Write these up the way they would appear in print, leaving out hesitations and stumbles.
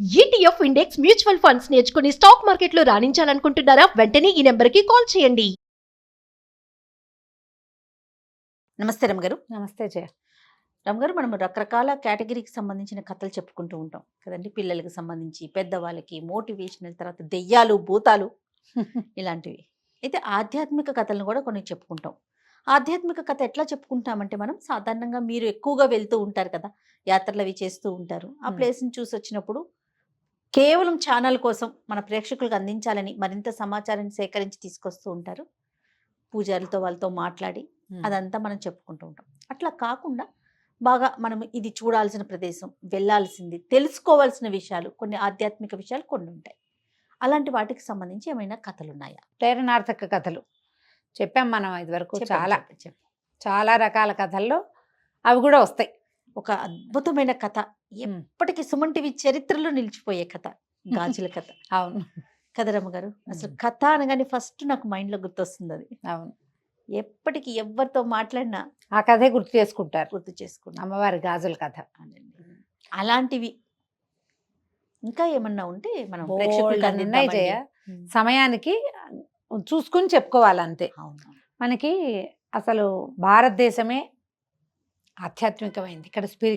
ETF index mutual funds నేర్చుకుని stock మార్కెట్లో రాణించాలనుకుంటున్నారా? వెంటనే ఈ నెంబర్కి కాల్ చేయండి. నమస్తే రమగారు. నమస్తే జయ. రమగారు, మనం రకరకాల కేటగిరీకి సంబంధించిన కథలు చెప్పుకుంటూ ఉంటాం కదండి. పిల్లలకి సంబంధించి, పెద్దవాళ్ళకి, మోటివేషనల్, తర్వాత దెయ్యాలు, భూతాలు ఇలాంటివి. అయితే ఆధ్యాత్మిక కథలను కూడా కొన్ని చెప్పుకుంటాం. ఆధ్యాత్మిక కథ ఎట్లా చెప్పుకుంటామంటే, మనం సాధారణంగా మీరు ఎక్కువగా వెళ్తూ ఉంటారు కదా, యాత్రలు అవి చేస్తూ ఉంటారు. ఆ ప్లేస్ని చూసి వచ్చినప్పుడు కేవలం ఛానల్ కోసం మన ప్రేక్షకులకు అందించాలని మరింత సమాచారాన్ని సేకరించి తీసుకొస్తూ ఉంటారు. పూజారులతో వాళ్ళతో మాట్లాడి అదంతా మనం చెప్పుకుంటూ ఉంటాం. అట్లా కాకుండా బాగా మనం ఇది చూడాల్సిన ప్రదేశం, వెళ్ళాల్సింది, తెలుసుకోవాల్సిన విషయాలు, కొన్ని ఆధ్యాత్మిక విషయాలు కొన్ని ఉంటాయి. అలాంటి వాటికి సంబంధించి ఏమైనా కథలు ఉన్నాయా? ప్రేరణార్థక కథలు చెప్పాం మనం ఇదివరకు. చాలా రకాల కథల్లో అవి కూడా వస్తాయి. ఒక అద్భుతమైన కథ, ఎప్పటికీ సుమన్ టీవీ చరిత్రలో నిలిచిపోయే కథ, గాజుల కథ. అవును కదా రమ్మగారు, అసలు కథ అనగానే ఫస్ట్ నాకు మైండ్లో గుర్తొస్తుంది అది. అవును, ఎప్పటికీ ఎవరితో మాట్లాడినా ఆ కథే గుర్తు చేసుకుంటారు. గుర్తు చేసుకున్నాం అమ్మవారి గాజుల కథ. అలాంటివి ఇంకా ఏమన్నా ఉంటే మనం బోల్డన్ని ఉన్నాయి జయ. సమయానికి చూసుకుని చెప్పుకోవాలంతే. మనకి అసలు భారతదేశమే ఆధ్యాత్మికమైంది.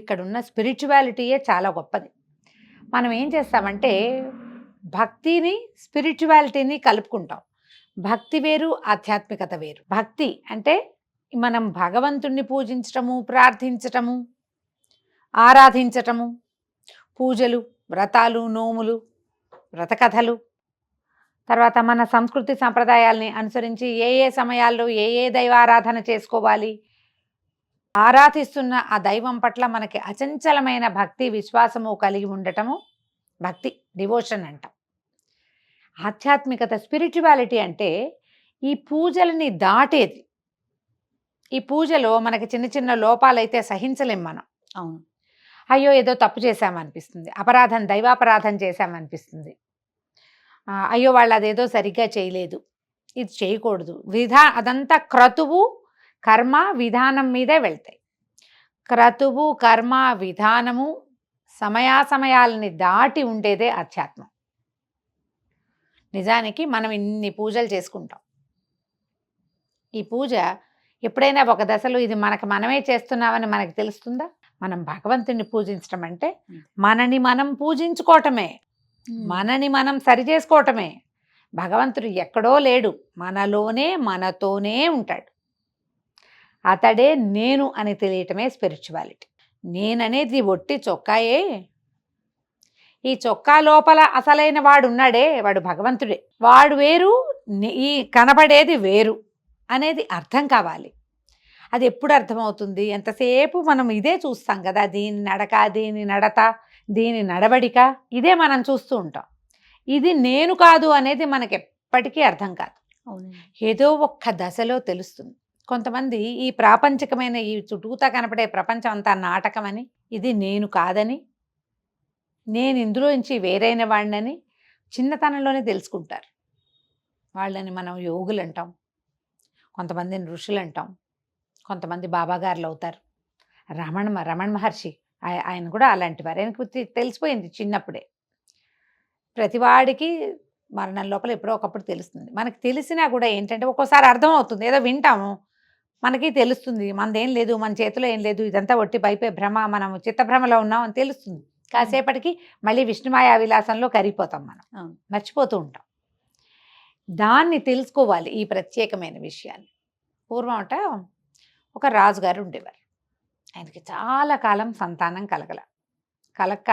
ఇక్కడ ఉన్న స్పిరిచువాలిటీయే చాలా గొప్పది. మనం ఏం చేస్తామంటే భక్తిని, స్పిరిచువాలిటీని కలుపుకుంటాం. భక్తి వేరు, ఆధ్యాత్మికత వేరు. భక్తి అంటే మనం భగవంతుణ్ణి పూజించటము, ప్రార్థించటము, ఆరాధించటము, పూజలు, వ్రతాలు, నోములు, వ్రతకథలు, తర్వాత మన సంస్కృతి సంప్రదాయాల్ని అనుసరించి ఏ ఏ సమయాల్లో ఏ ఏ దైవారాధన చేసుకోవాలి, ఆరాధిస్తున్న ఆ దైవం పట్ల మనకి అచంచలమైన భక్తి, విశ్వాసము కలిగి ఉండటము భక్తి, డివోషన్ అంటాం. ఆధ్యాత్మికత, స్పిరిచువాలిటీ అంటే ఈ పూజలని దాటేది. ఈ పూజలో మనకి చిన్న చిన్న లోపాలైతే సహించలేం మనం. అవును, అయ్యో ఏదో తప్పు చేశామనిపిస్తుంది, అపరాధం, దైవాపరాధం చేశామనిపిస్తుంది. అయ్యో వాళ్ళు అదేదో సరిగ్గా చేయలేదు, ఇది చేయకూడదు. అదంతా క్రతువు, కర్మ, విధానం మీదే వెళ్తాయి. క్రతువు, కర్మ, విధానము, సమయాసమయాలని దాటి ఉండేదే ఆధ్యాత్మం. నిజానికి మనం ఇన్ని పూజలు చేసుకుంటాం. ఈ పూజ ఎప్పుడైనా ఒక దశలో ఇది మనమే చేస్తున్నామని మనకి తెలుస్తుందా? మనం భగవంతుని పూజించడం అంటే మనని మనం పూజించుకోవటమే, మనని మనం సరి చేసుకోవటమే. భగవంతుడు ఎక్కడో లేడు, మనలోనే, మనతోనే ఉంటాడు. అతడే నేను అని తెలియటమే స్పిరిచువాలిటీ. నేననేది ఒట్టి చొక్కాయే. ఈ చొక్కా లోపల అసలైన వాడు ఉన్నాడే, వాడు భగవంతుడే. వాడు వేరు, ఈ కనబడేది వేరు అనేది అర్థం కావాలి. అది ఎప్పుడు అర్థమవుతుంది? ఎంతసేపు మనం ఇదే చూస్తాం కదా, దీని నడక, దీని నడత, దీని నడవడిక, ఇదే మనం చూస్తూ ఉంటాం. ఇది నేను కాదు అనేది మనకి ఎప్పటికీ అర్థం కాదు. ఏదో ఒక్క దశలో తెలుస్తుంది. కొంతమంది ఈ ప్రాపంచికమైన, ఈ చుట్టూతా కనపడే ప్రపంచం అంతా నాటకమని, ఇది నేను కాదని, నేను ఇందులోంచి వేరైన వాడినని చిన్నతనంలోనే తెలుసుకుంటారు. వాళ్ళని మనం యోగులు అంటాం, కొంతమందిని ఋషులు అంటాం, కొంతమంది బాబాగారులు అవుతారు. రమణ మహర్షి ఆయన కూడా అలాంటి వారు. ఆయనకు తెలిసిపోయింది చిన్నప్పుడే. ప్రతివాడికి మరణం లోపల ఎప్పుడో ఒకప్పుడు తెలుస్తుంది. మనకి తెలిసినా కూడా ఏంటంటే ఒక్కోసారి అర్థమవుతుంది, ఏదో వింటాము, మనకి తెలుస్తుంది మనదేం లేదు, మన చేతిలో ఏం లేదు, ఇదంతా ఒట్టి పైపే భ్రమ, మనం చిత్తభ్రమలో ఉన్నాం అని తెలుస్తుంది. కాసేపటికి మళ్ళీ విష్ణుమాయా విలాసంలో కరిగిపోతాం, మనం మర్చిపోతూ ఉంటాం. దాన్ని తెలుసుకోవాలి, ఈ ప్రత్యేకమైన విషయాన్ని. పూర్వం అట ఒక రాజుగారు ఉండేవారు. ఆయనకి చాలా కాలం సంతానం కలక్క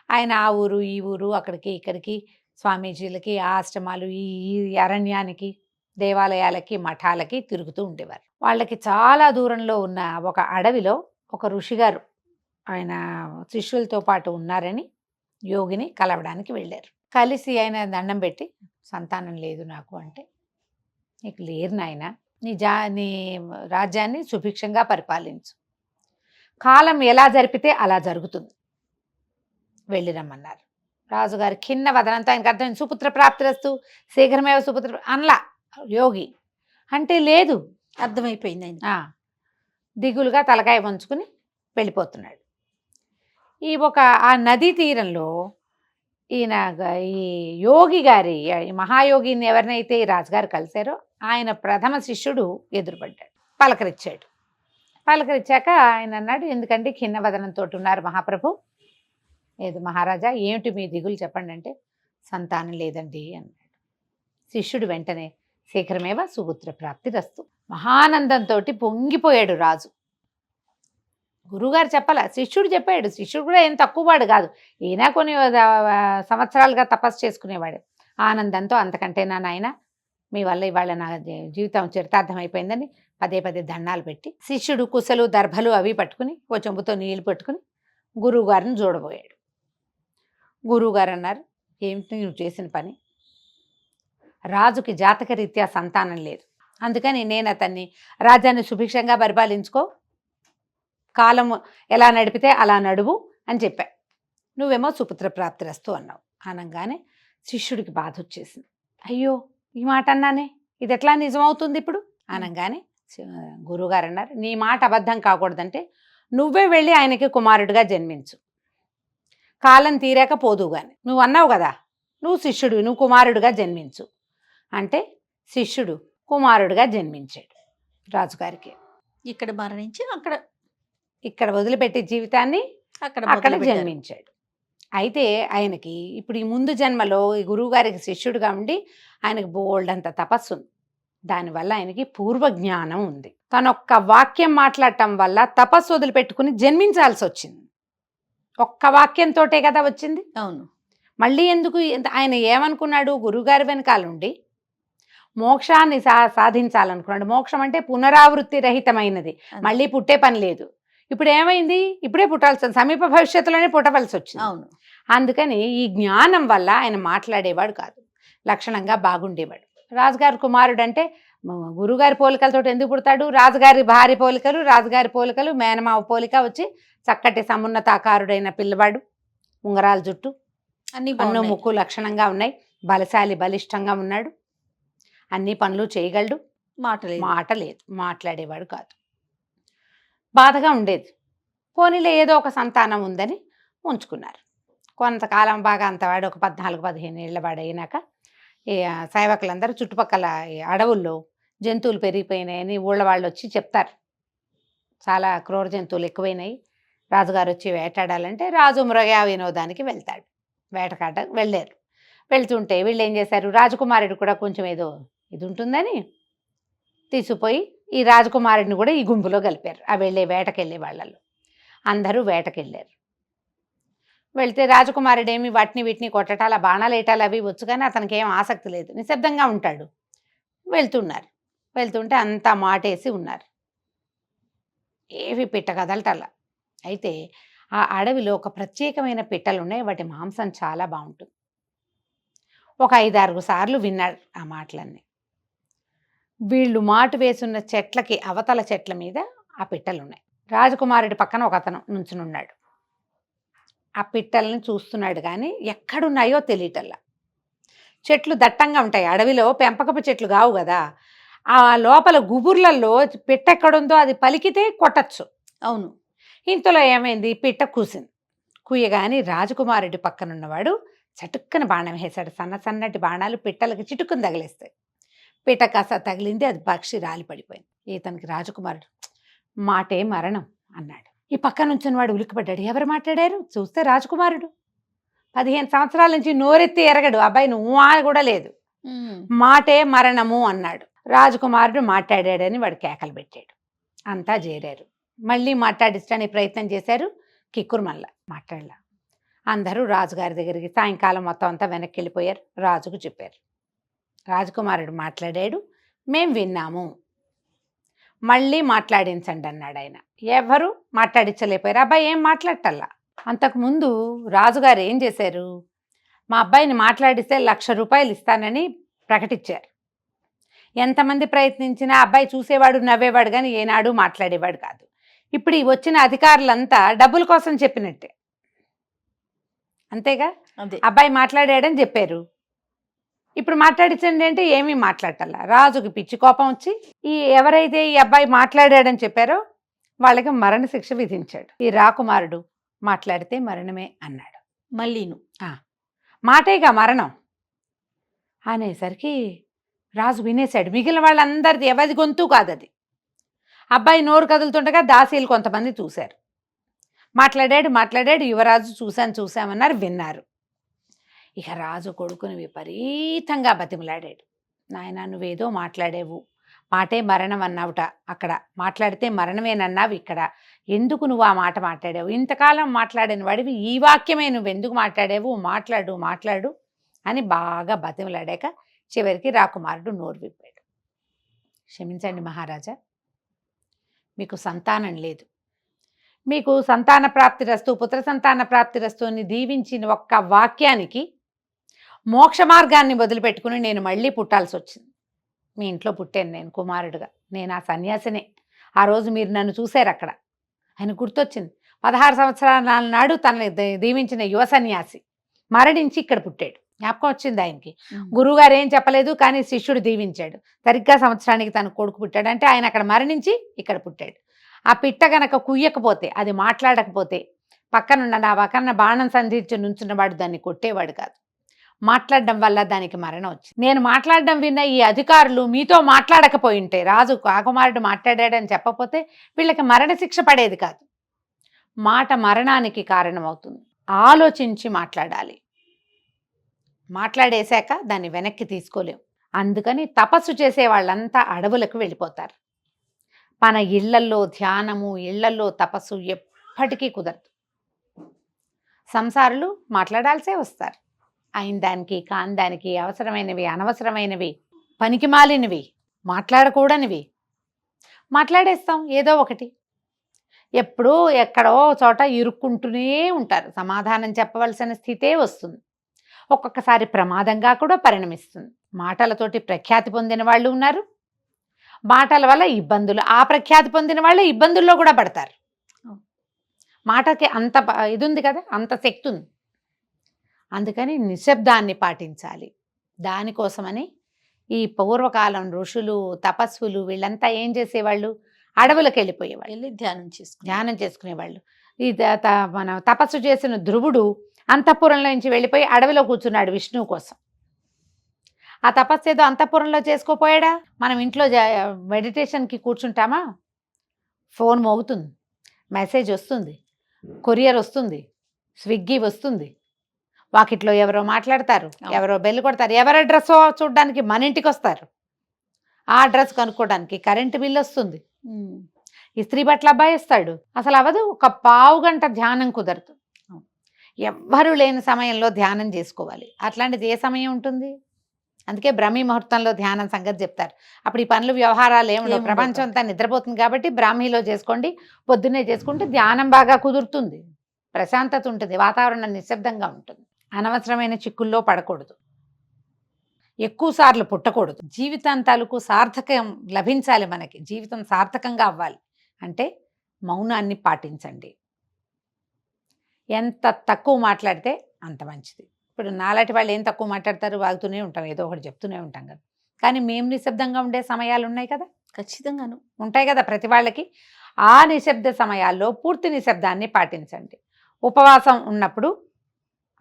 ఆయన ఆ ఊరు ఈ ఊరు, అక్కడికి ఇక్కడికి, స్వామీజీలకి, ఆశ్రమాలు, ఈ అరణ్యానికి, దేవాలయాలకి, మఠాలకి తిరుగుతూ ఉండేవారు. వాళ్ళకి చాలా దూరంలో ఉన్న ఒక అడవిలో ఒక ఋషిగారు ఆయన శిష్యులతో పాటు ఉన్నారని యోగిని కలవడానికి వెళ్ళారు. కలిసి ఆయన దండం పెట్టి, సంతానం లేదు నాకు అంటే, నీకు లేరు నాయన, నీ రాజ్యాన్ని సుభిక్షంగా పరిపాలించు, కాలం ఎలా జరిపితే అలా జరుగుతుంది, వెళ్ళిరమ్మన్నారు. రాజుగారు ఖిన్న వదనంతో, ఆయనకు అర్థం సుపుత్ర ప్రాప్తిరస్తు శీఘ్రమేవ సుపుత్ర అనలా యోగి అంటే, లేదు అర్థమైపోయింది. ఆయన దిగులుగా తలకాయ వంచుకుని వెళ్ళిపోతున్నాడు. ఆ నదీ తీరంలో ఈ యోగి గారి ఈ మహాయోగిని ఎవరినైతే ఈ రాజుగారు కలిశారో ఆయన ప్రథమ శిష్యుడు ఎదురుపడ్డాడు, పలకరించాడు. పలకరించాక ఆయన అన్నాడు, ఎందుకంటే ఖిన్నవదనంతో ఉన్నారు మహాప్రభు. లేదు మహారాజా, ఏమిటి మీ దిగులు చెప్పండి అంటే, సంతానం లేదండి అన్నాడు. శిష్యుడు వెంటనే శీఘ్రమేవ సుపుత్ర ప్రాప్తి రస్తు. మహానందంతో పొంగిపోయాడు రాజు. గురువుగారు చెప్పాల, శిష్యుడు చెప్పాడు. శిష్యుడు కూడా ఏం తక్కువవాడు కాదు, ఈయన కొన్ని సంవత్సరాలుగా తపస్సు చేసుకునేవాడు. ఆనందంతో, అంతకంటేనా నాయన, మీ వల్ల ఇవాళ నా జీవితం చరితార్థం అయిపోయిందని పదే పదే దండాలు పెట్టి, శిష్యుడు కుశలు దర్భలు అవి పట్టుకుని ఓ చెంబుతో నీళ్లు పట్టుకుని గురువుగారిని చూడబోయాడు. గురువుగారు అన్నారు, ఏమిటి నువ్వు చేసిన పని? రాజుకి జాతకరీత్యా సంతానం లేదు, అందుకని నేను అతన్ని రాజ్యాన్ని సుభిక్షంగా పరిపాలించుకో, కాలం ఎలా నడిపితే అలా నడువు అని చెప్పా. నువ్వేమో సుపుత్ర ప్రాప్తిరస్తు అన్నావు. అనగానే శిష్యుడికి బాధ వచ్చేసింది. అయ్యో, ఈ మాట అన్నానే, ఇది ఎట్లా నిజమవుతుంది ఇప్పుడు అనగానే గురువుగారు అన్నారు, నీ మాట అబద్ధం కాకూడదంటే నువ్వే వెళ్ళి ఆయనకి కుమారుడిగా జన్మించు, కాలం తీరాక పోదు గాని. నువ్వు అన్నావు కదా, నువ్వు శిష్యుడు, నువ్వు కుమారుడిగా జన్మించు అంటే శిష్యుడు కుమారుడిగా జన్మించాడు రాజుగారికి. ఇక్కడ మరణించి ఇక్కడ వదిలిపెట్టే జీవితాన్ని అక్కడ జన్మించాడు. అయితే ఆయనకి ఇప్పుడు ఈ ముందు జన్మలో ఈ గురువుగారికి శిష్యుడిగా ఉండి ఆయనకి బోల్డ్ అంత తపస్సు ఉంది. దానివల్ల ఆయనకి పూర్వజ్ఞానం ఉంది. తను ఒక్క వాక్యం మాట్లాడటం వల్ల తపస్సు వదిలిపెట్టుకుని జన్మించాల్సి వచ్చింది. ఒక్క వాక్యంతోటే కదా వచ్చింది. అవును. మళ్ళీ ఎందుకు? ఆయన ఏమనుకున్నాడు? గురువుగారి వెనకాలండి మోక్షాన్ని సాధించాలనుకున్నాడు. మోక్షం అంటే పునరావృత్తి రహితమైనది, మళ్ళీ పుట్టే పని లేదు. ఇప్పుడు ఏమైంది? ఇప్పుడే పుట్టాల్సి, సమీప భవిష్యత్తులోనే పుట్టవలసి వచ్చింది. అవును. అందుకని ఈ జ్ఞానం వల్ల ఆయన మాట్లాడేవాడు కాదు, లక్షణంగా బాగుండేవాడు. రాజుగారి కుమారుడు అంటే గురుగారి పోలికలతో ఎందుకు పుడతాడు? రాజుగారి భార్య పోలికలు, రాజుగారి పోలికలు, మేనమావ పోలిక వచ్చి చక్కటి సమున్నతాకారుడైన పిల్లవాడు, ఉంగరాల జుట్టు, అన్ను ముక్కు లక్షణంగా ఉన్నాయి, బలశాలి బలిష్టంగా ఉన్నాడు, అన్ని పనులు చేయగలడు. మాట లేదు, మాట్లాడేవాడు కాదు. బాధగా ఉండేది. పోనీలో ఏదో ఒక సంతానం ఉందని ఉంచుకున్నారు. కొంతకాలం బాగా అంతవాడు ఒక 14-15 ఏళ్ళ వాడు అయినాక ఈ సేవకులందరూ చుట్టుపక్కల అడవుల్లో జంతువులు పెరిగిపోయినాయని ఊళ్ళ వాళ్ళు వచ్చి చెప్తారు. చాలా క్రూర జంతువులు ఎక్కువైనాయి, రాజుగారు వచ్చి వేటాడాలంటే రాజు మృగయా వినోదానికి వెళ్తాడు. వేటకాట వెళ్ళారు. వెళ్తుంటే వీళ్ళు ఏం చేశారు, రాజకుమారుడు కూడా కొంచెం ఏదో ఇది ఉంటుందని తీసుకుపోయి ఈ రాజకుమారుడిని కూడా ఈ గుంపులో కలిపారు. ఆ వేటకెళ్ళే వాళ్ళలో అందరూ వేటకెళ్ళారు. వెళ్తే రాజకుమారుడు ఏమి వాటిని వీటిని కొట్టటాల, బాణాలు వేయటాలు అవి వచ్చు, కానీ అతనికి ఏం ఆసక్తి లేదు, నిశ్శబ్దంగా ఉంటాడు. వెళ్తుంటే అంతా మాటేసి ఉన్నారు, ఏవి పిట్ట కదలటల్లా. అయితే ఆ అడవిలో ఒక ప్రత్యేకమైన పిట్టలు ఉన్నాయి, వాటి మాంసం చాలా బాగుంటుంది. ఒక 5-6 సార్లు విన్నాడు ఆ మాటలన్నీ. వీళ్ళు మాటు వేసున్న చెట్లకి అవతల చెట్ల మీద ఆ పిట్టలు ఉన్నాయి. రాజకుమారుడి పక్కన ఒక అతను నుంచునున్నాడు. ఆ పిట్టల్ని చూస్తున్నాడు, కానీ ఎక్కడున్నాయో తెలియటల్లా. చెట్లు దట్టంగా ఉంటాయి, అడవిలో పెంపకపు చెట్లు కావు కదా. ఆ లోపల గుబుర్లలో పిట్ట ఎక్కడుందో అది పలికితే కొట్టచ్చు. అవును. ఇంతలో ఏమైంది, పిట్ట కూసింది. కూయగాని రాజకుమారుడి పక్కనున్నవాడు చటుక్కన బాణం వేశాడు. సన్నటి బాణాలు పిట్టలకి చిటుక్కుని తగిలేస్తాయి. పిట్ట కాస్త తగిలింది, అది పక్షి రాలి పడిపోయింది. ఇతనికి రాజకుమారుడు మాటే మరణం అన్నాడు. ఈ పక్క నుంచిన వాడు ఉలిక్కిపడ్డాడు. ఎవరు మాట్లాడారు? చూస్తే రాజకుమారుడు. 15 సంవత్సరాల నుంచి నోరెత్తి ఎరగడు అబ్బాయి, నువ్వు కూడా లేదు. మాటే మరణము అన్నాడు. రాజకుమారుడు మాట్లాడాడని వాడు కేకలు పెట్టాడు. అంతా చేరారు, మళ్ళీ మాట్లాడించడానికి ప్రయత్నం చేశారు. కిక్కురు మళ్ళా మాట్లాడలా. అందరూ రాజుగారి దగ్గరికి సాయంకాలం మొత్తం అంతా వెనక్కి వెళ్ళిపోయారు. రాజుకు చెప్పారు, రాజకుమారుడు మాట్లాడాడు, మేం విన్నాము, మళ్ళీ మాట్లాడించండి అన్నాడు ఆయన. ఎవరు మాట్లాడించలేకపోయారు. అబ్బాయి ఏం మాట్లాడటల్లా. అంతకుముందు రాజుగారు ఏం చేశారు, మా అబ్బాయిని మాట్లాడిస్తే 1,00,000 రూపాయలు ఇస్తానని ప్రకటించారు. ఎంతమంది ప్రయత్నించినా అబ్బాయి చూసేవాడు, నవ్వేవాడు, కానీ ఏనాడు మాట్లాడేవాడు కాదు. ఇప్పుడు ఈ వచ్చిన అధికారులంతా డబ్బుల కోసం చెప్పినట్టే, అంతేగా. అబ్బాయి మాట్లాడాడని చెప్పారు, ఇప్పుడు మాట్లాడించండి అంటే ఏమీ మాట్లాడటల్లా. రాజుకి పిచ్చి కోపం వచ్చి ఎవరైతే ఈ అబ్బాయి మాట్లాడాడని చెప్పారో వాళ్ళకి మరణశిక్ష విధించాడు. ఈ రాకుమారుడు మాట్లాడితే మరణమే అన్నాడు. మాటేగా మరణం అనేసరికి రాజు వినేశాడు. మిగిలిన వాళ్ళందరిది ఎవరి గొంతు కాదు అది. అబ్బాయి నోరు కదులుతుండగా దాసీలు కొంతమంది చూశారు. మాట్లాడాడు. యువరాజు చూశామన్నారు, విన్నారు. ఇక రాజు కొడుకుని విపరీతంగా బతిమలాడాడు. నాయనా, నువ్వేదో మాట్లాడేవు, మాటే మరణం అన్నావుట అక్కడ, మాట్లాడితే మరణమేనన్నావు ఇక్కడ, ఎందుకు నువ్వు ఆ మాట మాట్లాడావు? ఇంతకాలం మాట్లాడిన వాడివి ఈ వాక్యమే నువ్వెందుకు మాట్లాడావు? మాట్లాడు అని బాగా బతిమలాడాక చివరికి రాకుమారుడు నోరు విప్పాడు. క్షమించండి మహారాజా, మీకు సంతానం లేదు, మీకు సంతాన ప్రాప్తిరస్తు, పుత్ర సంతాన ప్రాప్తిరస్తు అని దీవించిన ఒక్క వాక్యానికి మోక్ష మార్గాన్ని వదిలిపెట్టుకుని నేను మళ్ళీ పుట్టాల్సి వచ్చింది. మీ ఇంట్లో పుట్టాను నేను కుమారుడుగా, నేను ఆ సన్యాసినే. ఆ రోజు మీరు నన్ను చూశారు అక్కడ. ఆయన గుర్తొచ్చింది. 16 సంవత్సరాల నాడు తనని దీవించిన యువ సన్యాసి మరణించి ఇక్కడ పుట్టాడు. జ్ఞాపకం వచ్చింది ఆయనకి. గురువుగారు ఏం చెప్పలేదు, కానీ శిష్యుడు దీవించాడు. సరిగ్గా సంవత్సరానికి తన కొడుకు పుట్టాడు. అంటే ఆయన అక్కడ మరణించి ఇక్కడ పుట్టాడు. ఆ పిట్ట గనక కుయ్యకపోతే, అది మాట్లాడకపోతే, నా పక్కన బాణం సంధించి నుంచున్నవాడు దాన్ని కొట్టేవాడు కాదు. మాట్లాడడం వల్ల దానికి మరణం వచ్చింది. నేను మాట్లాడడం విన్న ఈ అధికారులు మీతో మాట్లాడకపోయి ఉంటే, రాజు రాకుమారుడు మాట్లాడాడని చెప్పకపోతే వీళ్ళకి మరణశిక్ష పడేది కాదు. మాట మరణానికి కారణమవుతుంది. ఆలోచించి మాట్లాడాలి. మాట్లాడేశాక దాన్ని వెనక్కి తీసుకోలేం. అందుకని తపస్సు చేసే వాళ్ళంతా అడవులకు వెళ్ళిపోతారు. మన ఇళ్లల్లో ధ్యానము, ఇళ్లల్లో తపస్సు ఎప్పటికీ కుదరదు. సంసారులు మాట్లాడాల్సే వస్తారు. అయిన దానికి కాని దానికి, అవసరమైనవి అనవసరమైనవి, పనికిమాలినవి, మాట్లాడకూడనివి మాట్లాడేస్తాం ఏదో ఒకటి. ఎప్పుడూ ఎక్కడో చోట ఇరుక్కుంటూనే ఉంటారు. సమాధానం చెప్పవలసిన స్థితే వస్తుంది. ఒక్కొక్కసారి ప్రమాదంగా కూడా పరిణమిస్తుంది. మాటలతోటి ప్రఖ్యాతి పొందిన వాళ్ళు ఉన్నారు, మాటల వల్ల ఇబ్బందులు, ఆ ప్రఖ్యాతి పొందిన వాళ్ళే ఇబ్బందుల్లో కూడా పడతారు. మాటకి అంత ఇది ఉంది కదా, అంత శక్తి ఉంది. అందుకని నిశ్శబ్దాన్ని పాటించాలి. దానికోసమని ఈ పూర్వకాలం ఋషులు, తపస్సులు వీళ్ళంతా ఏం చేసేవాళ్ళు? అడవులకు వెళ్ళిపోయేవాళ్ళు, వెళ్ళి ధ్యానం చేసుకునేవాళ్ళు. ఈ మన తపస్సు చేసిన ధ్రువుడు అంతఃపురంలో నుంచి వెళ్ళిపోయి అడవిలో కూర్చున్నాడు విష్ణువు కోసం. ఆ తపస్సు ఏదో అంతఃపురంలో చేసుకోపోయాడా? మనం ఇంట్లో మెడిటేషన్కి కూర్చుంటామా, ఫోన్ మోగుతుంది, మెసేజ్ వస్తుంది, కొరియర్ వస్తుంది, స్విగ్గీ వస్తుంది, వాకిట్లో ఎవరో మాట్లాడతారు, ఎవరో బెల్లు కొడతారు, ఎవరి అడ్రస్ చూడడానికి మన ఇంటికి వస్తారు, ఆ అడ్రస్ కనుక్కోవడానికి కరెంటు బిల్లు వస్తుంది, ఇస్త్రీ బట్టల అబ్బాయి ఇస్తాడు. అసలు అవదు. ఒక పావు గంట ధ్యానం కుదరదు. ఎవ్వరూ లేని సమయంలో ధ్యానం చేసుకోవాలి. అట్లాంటిది ఏ సమయం ఉంటుంది? అందుకే బ్రహ్మీ ముహూర్తంలో ధ్యానం సంగతి చెప్తారు. అప్పుడు ఈ పనులు వ్యవహారాలు ఏముండవు, ప్రపంచం అంతా నిద్రపోతుంది. కాబట్టి బ్రాహ్మీలో చేసుకోండి, పొద్దున్నే చేసుకుంటే ధ్యానం బాగా కుదురుతుంది, ప్రశాంతత ఉంటుంది, వాతావరణం నిశ్శబ్దంగా ఉంటుంది. అనవసరమైన చిక్కుల్లో పడకూడదు, ఎక్కువ సార్లు పుట్టకూడదు. జీవితాంతాలకు సార్థకం లభించాలి. మనకి జీవితం సార్థకంగా అవ్వాలి అంటే మౌనాన్ని పాటించండి. ఎంత తక్కువ మాట్లాడితే అంత మంచిది. ఇప్పుడు నాలాంటి వాళ్ళు ఏం తక్కువ మాట్లాడతారు, వాగుతూనే ఉంటాం, ఏదో ఒకటి చెప్తూనే ఉంటాం కదా. కానీ మేము నిశ్శబ్దంగా ఉండే సమయాలు ఉన్నాయి కదా, ఖచ్చితంగాను ఉంటాయి కదా ప్రతి వాళ్ళకి. ఆ నిశ్శబ్ద సమయాల్లో పూర్తి నిశ్శబ్దాన్ని పాటించండి. ఉపవాసం ఉన్నప్పుడు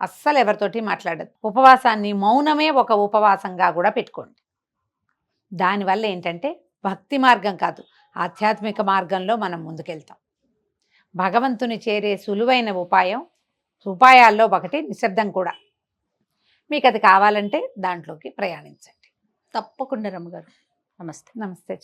అస్సలు ఎవరితోటి మాట్లాడదు. ఉపవాసాన్ని, మౌనమే ఒక ఉపవాసంగా కూడా పెట్టుకోండి. దానివల్ల ఏంటంటే భక్తి మార్గం కాదు, ఆధ్యాత్మిక మార్గంలో మనం ముందుకెళ్తాం. భగవంతుని చేరే సులువైన ఉపాయాల్లో ఒకటి నిశ్శబ్దం కూడా. మీకు అది కావాలంటే దాంట్లోకి ప్రయాణించండి. తప్పకుండా రమ్మగారు. నమస్తే. నమస్తే.